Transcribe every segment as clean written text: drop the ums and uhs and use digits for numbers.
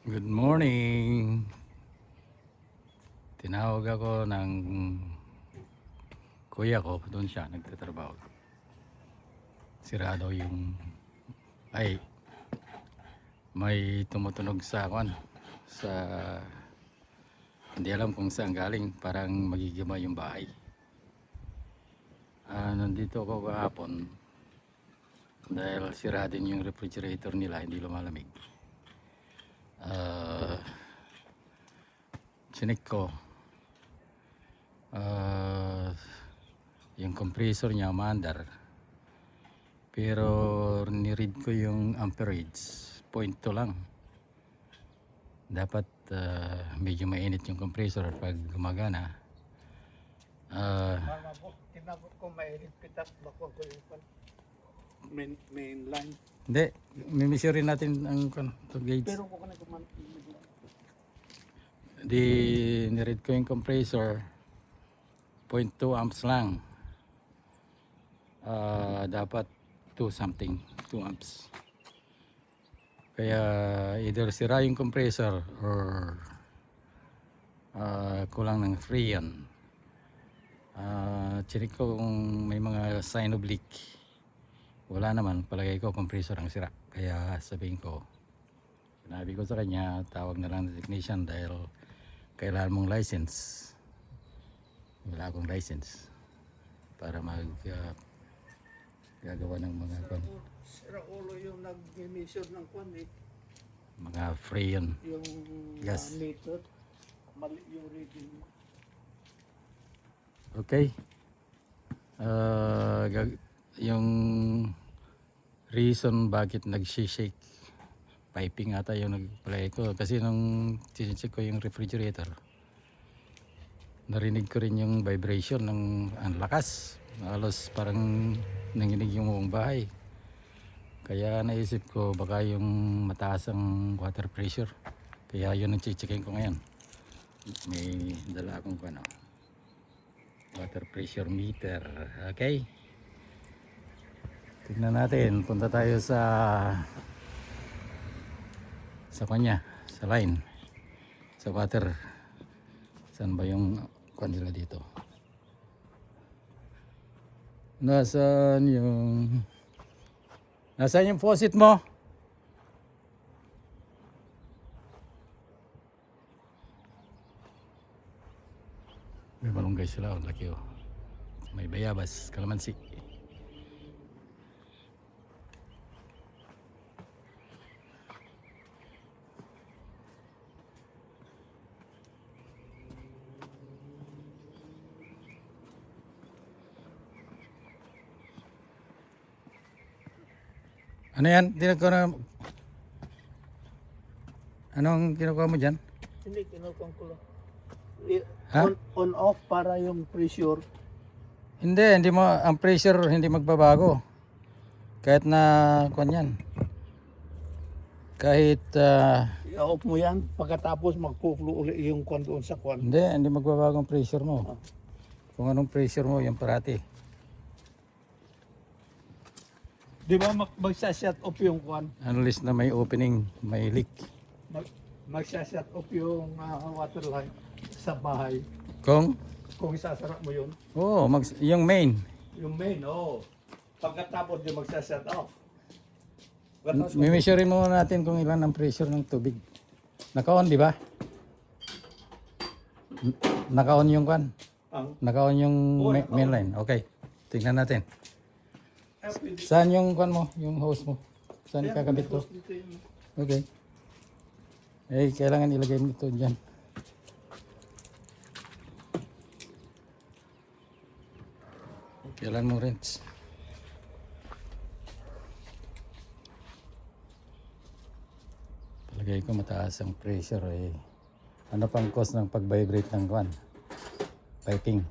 Good morning. Tinawag ako ng kuya ko, doon siya nagtatrabaho. Sira daw yung may tumutunog sa sa hindi alam kung saan galing, parang magigima yung bahay. Nandito ako kahapon dahil sira din yung refrigerator nila, hindi lumalamig. Chinik ko yung compressor niya maandar, pero ni-read ko yung amperage 0.2 lang. Dapat medyo mainit yung compressor pag gumagana. Tinabot ko mainit pitas bako ko yung main line. Hindi, mimisyurin natin ang gauge. Pero ko na kuman Ni-read ko yung compressor 0.2 amps lang. Dapat 2 amps. Kaya either sira yung compressor or kulang ng freon. Check ko kung may mga sign of leak. Wala naman, palagay ko compressor ang sira. Kaya sabihin ko, sinabi ko sa kanya, tawag na lang ng technician dahil kailangan mong license. Wala akong license para gagawa ng mga sira ulo yung nag-measure ng kwan mga freon yung gas. meter mali yung reading. Okay. Yung reason bakit nag-shake piping ata yung nag-play ko, kasi nung check ko yung refrigerator, narinig ko rin yung vibration ng ang lakas, halos parang nanginig yung buong bahay. Kaya naisip ko baka yung mataas ang water pressure, kaya yun ang checkin ko ngayon. May dala akong water pressure meter. Okay, tignan natin, punta tayo sa kanya, sa line, sa water. Saan ba yung kanila dito? Nasaan yung faucet mo? May malunggay sila, ang laki oh. May bayabas, kalamansi. Ano yan? Anong kinukuha mo dyan? Hindi kinukuha ko lang. Ha? On off para yung pressure. Hindi mo, ang pressure hindi magbabago. Kahit na yan. Kahit I-off mo yan pagkatapos magpo-flow ulit yung kwan doon sa kwan. hindi magbabago ang pressure mo. Kung anong pressure mo, yan parati. Di ba magsa-shut off yung kwan? Unless na may opening, may leak. Magsa-shut off yung water line sa bahay. Kung isasara mo yun. yung main. Yung main, pagkatapos di magsa-shut off. Mimisyurin mo natin kung ilan ang pressure ng tubig. Naka-on, di ba? Naka-on yung kwan. Naka-on yung main line. Okay, tingnan natin. Saan yung kwan mo? Yung hose mo? Saan kakabit ko? Okay. Kailangan ilagay mo ito dyan. Kailangan mo wrench. Palagay ko mataas ang pressure Ano pang cause ng pag-vibrate ng kwan? Piping.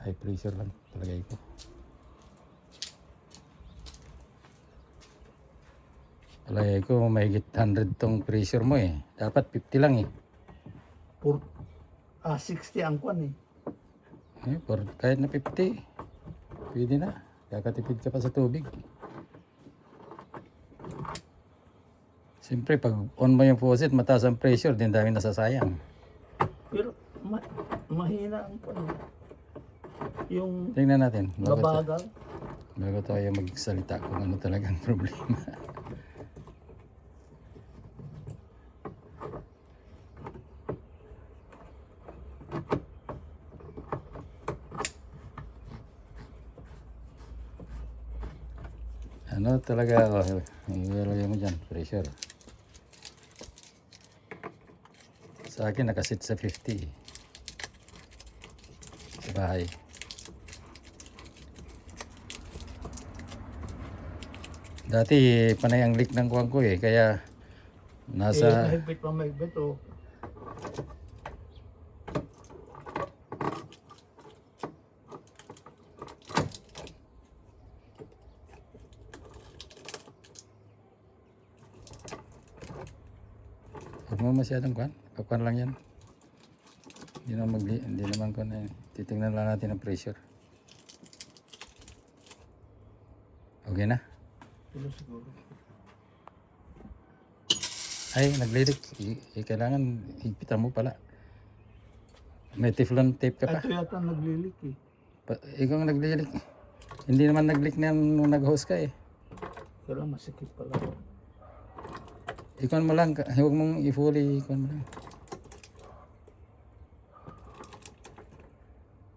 High pressure lang palagay ko. Palagay ko mahigit 100 tong pressure mo Dapat 50 lang 60 ang kwan kahit na 50, pwede na. Kakatipid ka pa sa tubig. Siyempre, pag on mo yung faucet, mataas ang pressure, din dami nasasayang. Pero mahina ang yung Tingnan natin. mabagal. Bago tayo magsalita kung ano talagang problema. Ano talaga, ilalagay mo dyan, pressure. Sa akin, nakasit sa 50. Sa bahay. Dati, panay ang leak ng kuwang ko eh, kaya nasa... Mahigpit pa mahigpit oh. Huwag mo masyadong kwan. Kapan lang yan. Hindi naman kwan eh. Titingnan lang natin ang pressure. Okay na? Pero siguro. Ay, naglilik. Kailangan higpitan mo pala. May teflon tape ka pa. Ito yata naglilik eh. Ikaw ang naglilik. Hindi naman naglik na nung nag-host ka eh. Pero masikip pala. Ikaw mo lang. Huwag mong i-fully. Ikaw mo lang.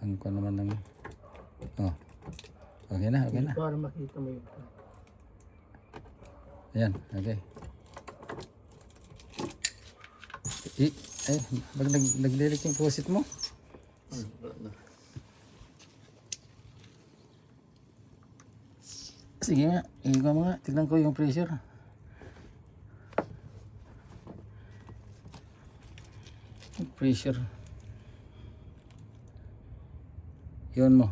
Ang ko naman ng... Oh. Okay na, okay na. Para makita mo yung Ayan, okay. Bag naglilik yung faucet mo. Sige nga, ikaw mo nga. Tignan ko yung pressure. Yung pressure. Yun mo.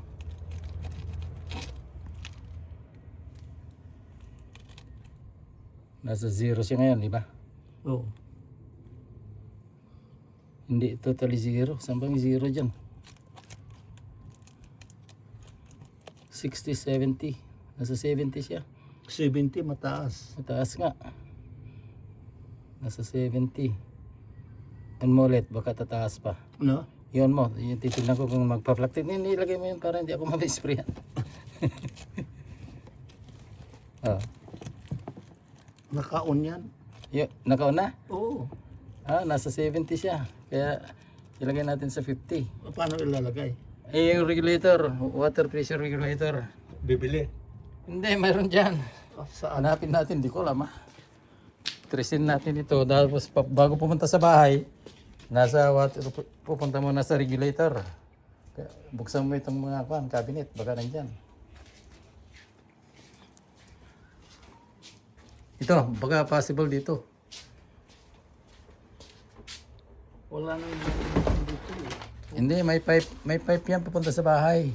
Nasa 0 siya ngayon, di ba? Oo. Hindi totally 0. Saan bang 0 dyan? 60, 70. Nasa 70 siya. 70 mataas. Mataas nga. Nasa 70. On mo ulit, baka tataas pa. No? Yun mo, yung titignan ko kung magpa-flactic. Nilagay mo yun para hindi ako ma-sprayan. Oh. Naka-on yan. Nakaon na? Oo. Nasa 70 siya. Kaya ilagay natin sa 50. Paano ilalagay? Yung regulator, water pressure regulator. Bibili. Hindi, mayroon dyan. Saan? Hanapin natin, di ko alam Tresin natin ito. Tapos bago pumunta sa bahay, nasa water, pupunta mo na sa regulator. Buksan mo itong mga cabinet, baka nandyan. Ito, baka possible dito. Wala nang dito eh. Hindi, may pipe yan pupunta sa bahay.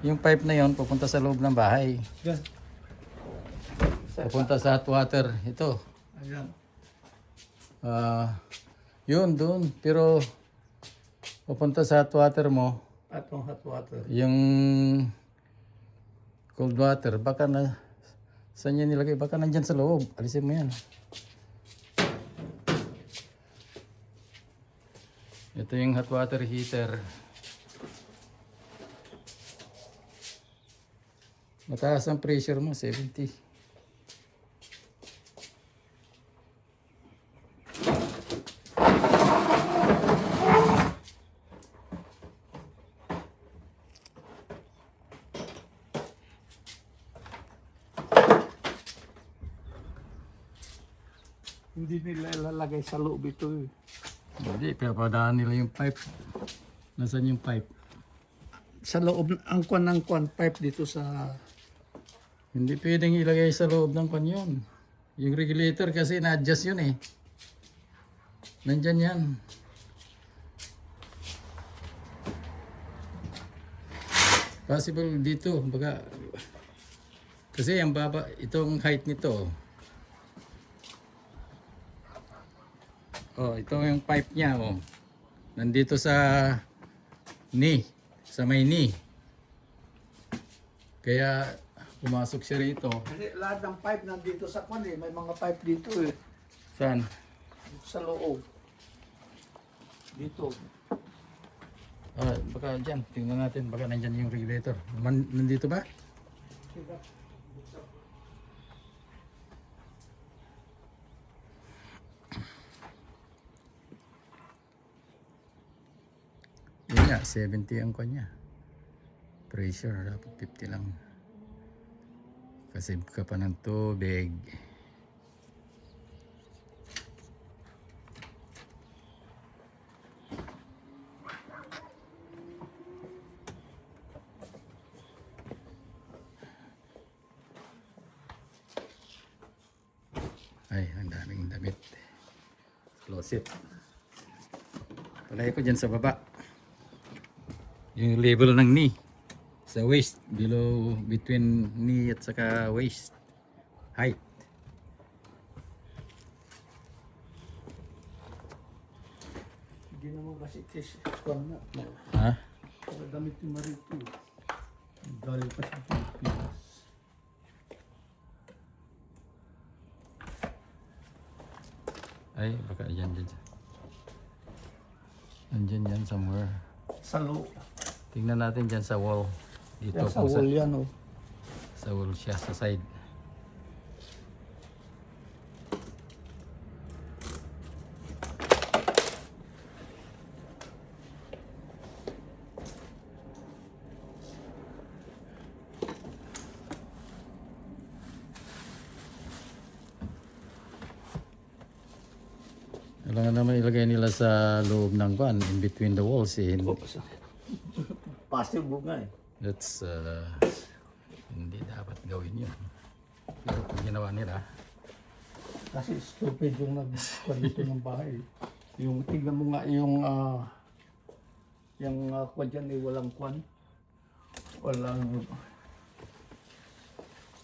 Yung pipe na yon pupunta sa loob ng bahay. Yan. Pupunta sa hot water. Ito. Ayan. Yun, doon. Pero pupunta sa hot water mo, Atong hot water. yung cold water, baka na, saan yan nilagay? Baka nandyan sa loob. Alisin mo yan. Ito yung hot water heater. Mataas ang pressure mo, 70. Hindi nila ilalagay sa loob ito eh. Hindi, pinapadaan nila yung pipe. Nasaan yung pipe? Sa loob, ang kwan pipe dito sa... Hindi pwedeng ilagay sa loob ng kanyon. Yung regulator kasi na-adjust yun eh. Nandyan yan. Possible dito. Baka, kasi ang baba, itong height nito. Oh, ito yung pipe niya. Oh. Nandito sa knee. Sa may knee. Kaya pumasok siya rito. Kasi lahat ng pipe nandito sa kwan eh. May mga pipe dito eh. Saan? Dito sa loob. Dito. Ah, baka dyan, tingnan natin, baka nandyan yung regulator. Nandito ba? Yun nga, 70 ang kanya. Pressure, dapat 50 lang. Kasi ka pa ng tubig. Ay, ang daming damit. Closet. Palay ko dyan sa baba. Yung level ng knee. Sa waist. Below, between knee at saka waist. Height. Hindi naman kasi tis. Kwan na. Ha? Para damit yung marito. Galing pa sa Pilipinas. Ay, baka dyan. Andyan yan somewhere. Sa loob. Tingnan natin dyan sa wall. Dito Yan sa kung wall yan oh. sa wall siya, sa side. Kailangan naman ilagay nila sa loob ng van, in between the walls eh. Oops. Possible nga eh. That's hindi dapat gawin yun. Pero kung ginawa nila, Kasi stupid yung nagkwan dito ng bahay. Yung tignan mo nga yung kwan dyan eh, walang kwan. Walang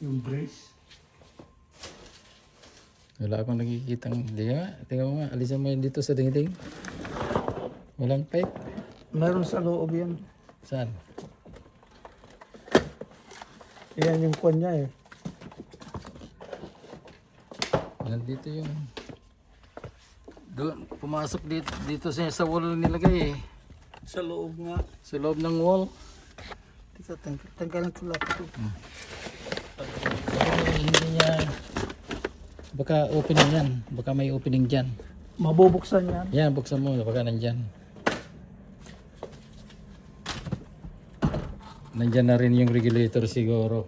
yung brace. wala akong nakikitang, hindi nga, tingnan mo nga, alisan mo yun dito sa dingding. Walang pipe. Meron sa loob yan. Saan? Yan yung kwan niya eh. Nandito yung doon, pumasok dito sa wall nilagay eh. Sa loob nga. Sa loob ng wall. Tika, tanggalan ko lang ito. Hindi niya, baka opening yan. Baka may opening dyan. Mabubuksan yan. Yan, buksan mo. Baka nandyan. Nandyan na rin yung regulator siguro.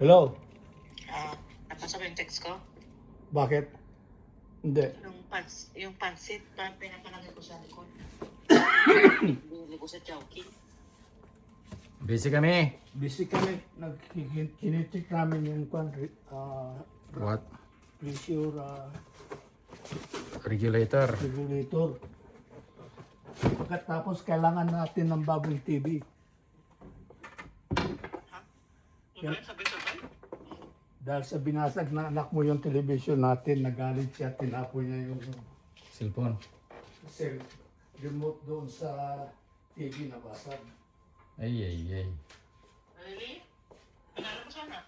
Hello? Napasa ba yung text ko? Bakit? Hindi. Yung pansit, pinapalagay ko sa likod. Binili ko sa Chowking. Busy kami. Busy kami. Kinitik namin yung kwan. What? Pressure Regulator. regulator. Pagkatapos kailangan natin ng bagong TV. Ha? Ano ba sabay-sabay? Dahil sa binasag na anak mo yung television natin, nagalit siya, tinapo niya yung Cellphone. cell remote doon sa TV na basag. Ay. Really? Panalo ko sana.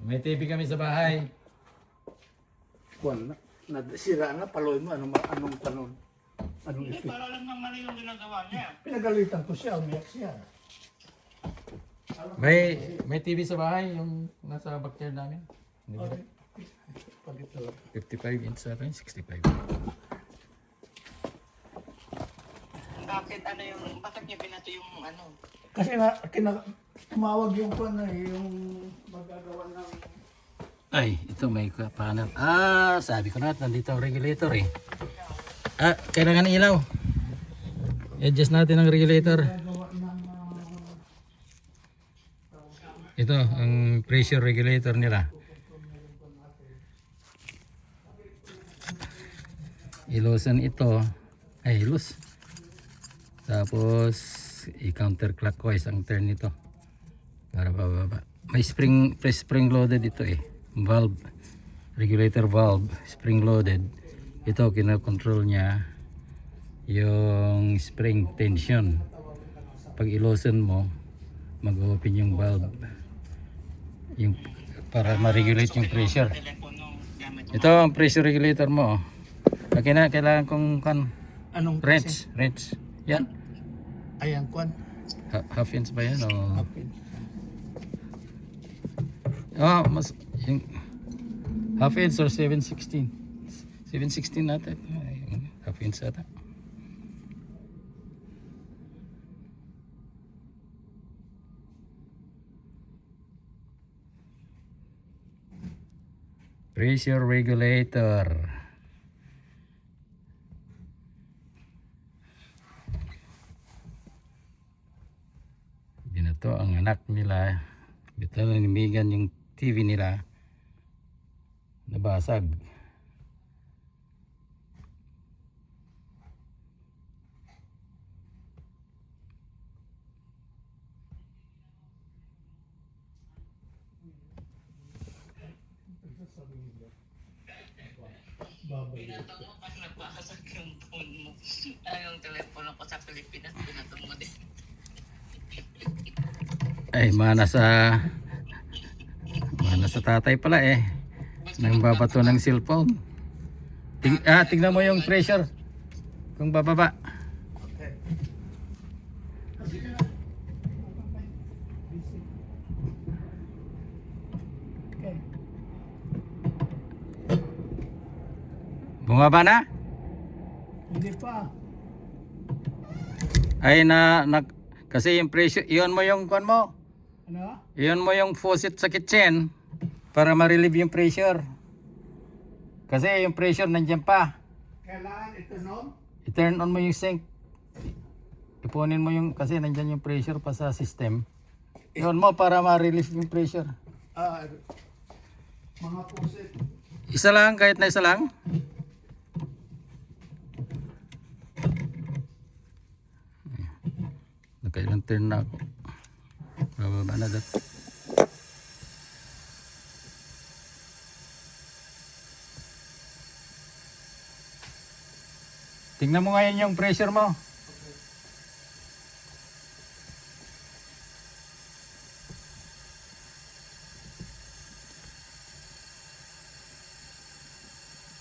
May TV kami sa bahay. Kwan, sira na, paloy mo, anong tanong? Anong Hindi, effect? para lang ng mali yung ginagawa niya. Pinagalitan ko siya, umiyak siya. May TV sa bahay yung nasa backyard namin. Hindi ba? Okay. Pag ito, 55 inch sa akin, 65. Bakit niya binato yung ano? kasi tumawag yung kwan na yung magagawa ng Ay, ito may panel. Sabi ko na, nandito ang regulator eh. Kailangan ilaw. Adjust natin ang regulator. gagawa ng Ito, ang pressure regulator nila. Ilusan ito. Ay, ilus. Tapos, i-counterclockwise ang turn nito. Para bababa. May spring loaded ito eh. Valve. Regulator valve. Spring loaded. Ito, kinokontrol niya yung spring tension. Pag ilosen mo, mag-open yung valve. Yung, para ma-regulate yung pressure. Telepono gamit mo. Ito ang pressure regulator mo. Kailangan kong Anong wrench. Yan. Ayan, kwan. Half inch ba yan? O? Okay. Oh, mas yung half inch or 7/16. 7/16 natin. Half inch ata. Pressure regulator. Binato ang anak nila. Bito nanimigan yung TV nila. Nabasag. Pinatong mo kasi nagpakasag yung phone mo. Ay, yung telepono ko sa Pilipinas, pinatong mo din. Ay, mana sa tatay pala eh. Nang babato ng cellphone. Tingnan mo yung pressure. Kung bababa. Okay. Okay. Bumaba na? Hindi pa. Ay kasi yung pressure, iyon mo yung kwan mo. Ano? Iyon mo yung faucet sa kitchen para ma-relieve yung pressure. Kasi yung pressure nandiyan pa. Kailangan ito noon? I-turn on mo yung sink. Ipunin mo yung, kasi nandiyan yung pressure pa sa system. Iyon mo para ma-relieve yung pressure. Mga pusit. Isa lang, kahit na isa lang. Nakailang turn na ako. Bababa na dito. Tingnan mo ngayon yung pressure mo.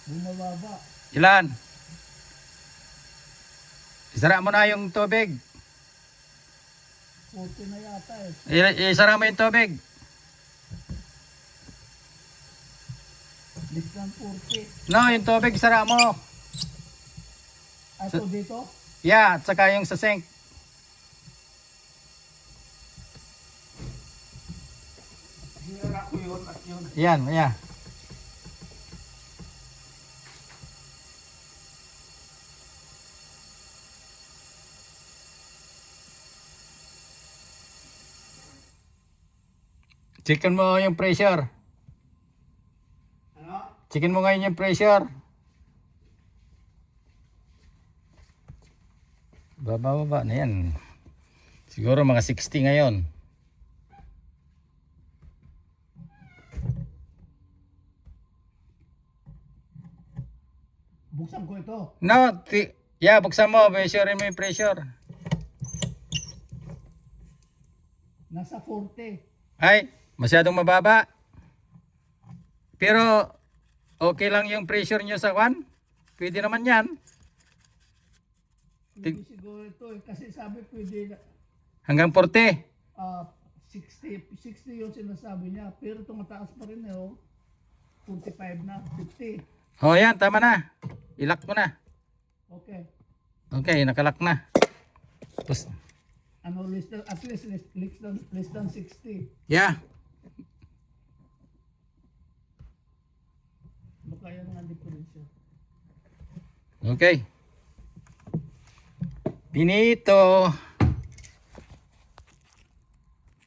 Bumababa. Ilan? Isara mo na yung tubig. Puti na yata eh. Isara mo yung tubig. Listan 40. No, yung tubig isara mo. Ato dito? Yeah, at saka yung sa sink. Hinara ko yun at yun. Yan, yeah. Checkin mo yung pressure. Ano? Checkin mo ngayon yung pressure. Baba na yan. Siguro mga 60 ngayon. Buksan ko ito. No, yeah, buksan mo. Measure mo yung pressure. Nasa 40. Ay, masyadong mababa. Pero, okay lang yung pressure nyo sa kwan? Pwede naman yan. Hindi siguro ito eh. Kasi sabi pwede na. Hanggang 40. 60 yung sinasabi niya. Pero tumataas pa rin eh. Oh. 45 na. 50. O yan, tama na. Ilock mo na. Okay. Okay, nakalock na. Tapos, Ano, at least less than 60. yeah. Baka yan ang diferensya. Okay. Finito.